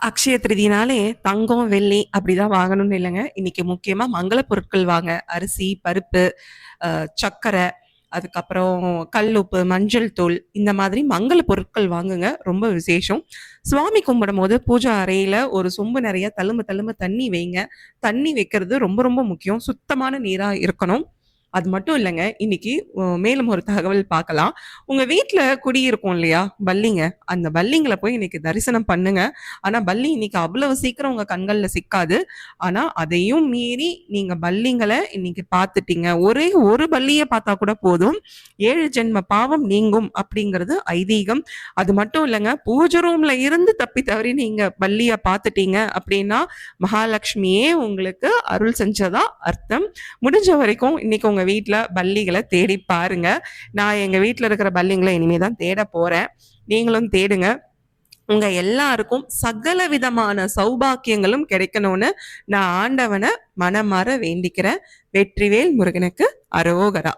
அக்ஷய திருதினாலே தங்கம், வெள்ளி அப்படிதான் வாங்கணும்னு இல்லைங்க. இன்னைக்கு முக்கியமா மங்கள பொருட்கள் வாங்க. அரிசி, பருப்பு, சர்க்கரை, அதுக்கப்புறம் கல்லுப்பு, மஞ்சள் தூள் இந்த மாதிரி மங்கள பொருட்கள் வாங்குங்க. ரொம்ப விசேஷம். சுவாமி கும்பிடும்போது பூஜை அறையில ஒரு சொம்பு நிறைய தழும்ப தழும்ப தண்ணி வைங்க. தண்ணி வைக்கிறது ரொம்ப ரொம்ப முக்கியம். சுத்தமான நீரா இருக்கணும். அது மட்டும் இல்லைங்க, இன்னைக்கு மேலும் ஒரு தகவல் பார்க்கலாம். உங்க வீட்ல குடியிருக்கும் இல்லையா பல்லிங்க, அந்த பல்லிங்கள போய் இன்னைக்கு தரிசனம் பண்ணுங்க. ஆனா பல்லி இன்னைக்கு அவ்வளவு சீக்கிரம் உங்க கண்கள்ல சிக்காது. ஆனா அதையும் மீறி நீங்க பல்லிங்கள இன்னைக்கு பார்த்துட்டீங்க, ஒரே ஒரு பல்லிய பார்த்தா கூட போதும், 7 ஜென்ம பாவம் நீங்கும் அப்படிங்கிறது ஐதீகம். அது மட்டும் இல்லைங்க, பூஜை ரூம்ல இருந்து தப்பி தவறி நீங்க பல்லிய பார்த்துட்டீங்க அப்படின்னா மகாலட்சுமியே உங்களுக்கு அருள் செஞ்சதா அர்த்தம். முடிஞ்ச வரைக்கும் இன்னைக்கு உங்க வீட்டுல பல்லிகளை தேடி பாருங்க. நான் எங்க வீட்டுல இருக்கிற பல்லிங்களை இனிமேதான் தேட போறேன். நீங்களும் தேடுங்க. உங்க எல்லாருக்கும் சகல விதமான சௌபாக்கியங்களும் கிடைக்கணும்னு நான் ஆண்டவனை மனமாற வேண்டிக்கிறேன். வெற்றிவேல் முருகனுக்கு அரோகரா.